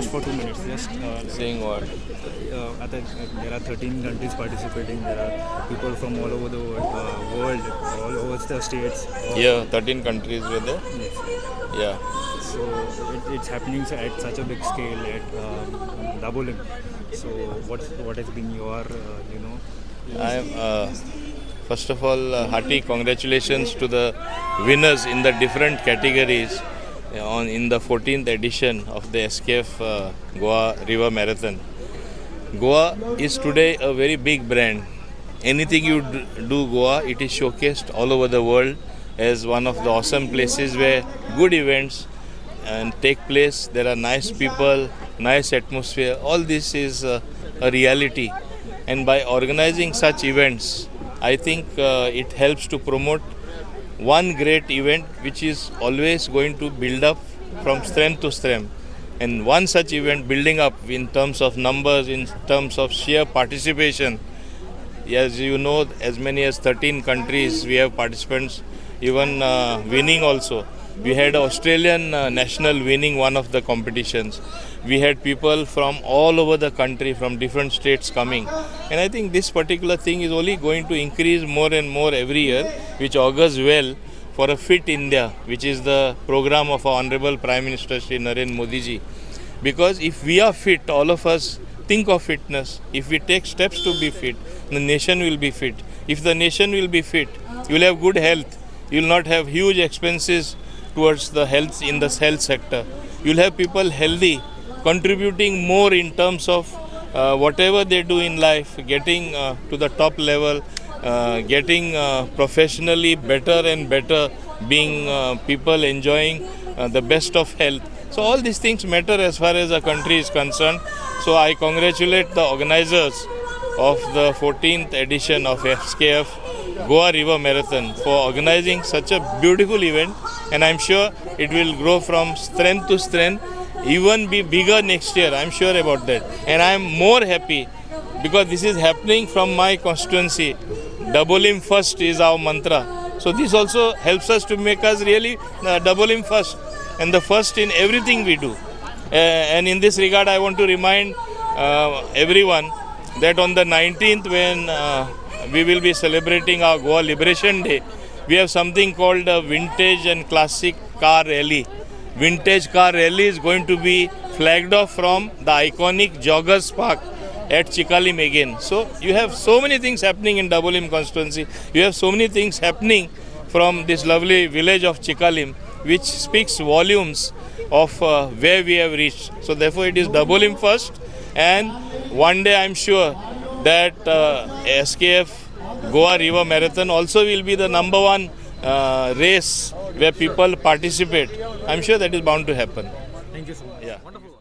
just for 2 minutes. Saying what? There are 13 countries participating. There are people from all over the world, all over the states. Yeah, 13 countries were there. Yes. Yeah. So it's happening at such a big scale at Dabolim. So what has been your I am first of all hearty congratulations to the winners in the different categories in the 14th edition of the SKF Goa River Marathon. Goa is today a very big brand. Anything you do Goa, it is showcased all over the world as one of the awesome places where good events and take place. There are nice people, nice atmosphere. All this is a reality. And by organizing such events, I think it helps to promote one great event which is always going to build up from strength to strength. And one such event building up in terms of numbers, in terms of sheer participation. As you know, as many as 13 countries we have participants, even winning also. We had Australian national winning one of the competitions. We had people from all over the country, from different states coming. And I think this particular thing is only going to increase more and more every year, which augurs well for a fit India, which is the program of our Honorable Prime Minister Shri Narendra Modi ji. Because if we are fit, all of us think of fitness. If we take steps to be fit, the nation will be fit. If the nation will be fit, you will have good health. You will not have huge expenses towards the health in the health sector. You will have people healthy, contributing more in terms of whatever they do in life, getting to the top level, getting professionally better and better, being people enjoying the best of health. So all these things matter as far as a country is concerned. So I congratulate the organizers of the 14th edition of SKF Goa River Marathon for organizing such a beautiful event, and I'm sure it will grow from strength to strength, even be bigger next year. I'm sure about that, and I'm more happy because this is happening from my constituency. Double him first is our mantra. So this also helps us to make us really double him first, and the first in everything we do. And in this regard, I want to remind everyone that on the 19th, when we will be celebrating our Goa Liberation Day, we have something called a Vintage and Classic Car Rally. Vintage Car Rally is going to be flagged off from the iconic Joggers Park at Chikalim again. So you have so many things happening in Dabolim constituency. You have so many things happening from this lovely village of Chikalim, which speaks volumes of where we have reached. So therefore it is Dabolim first, and one day I'm sure that SKF Goa River Marathon also will be the #1 race where people participate. I'm sure that is bound to happen. Thank you so much. Yeah. Wonderful.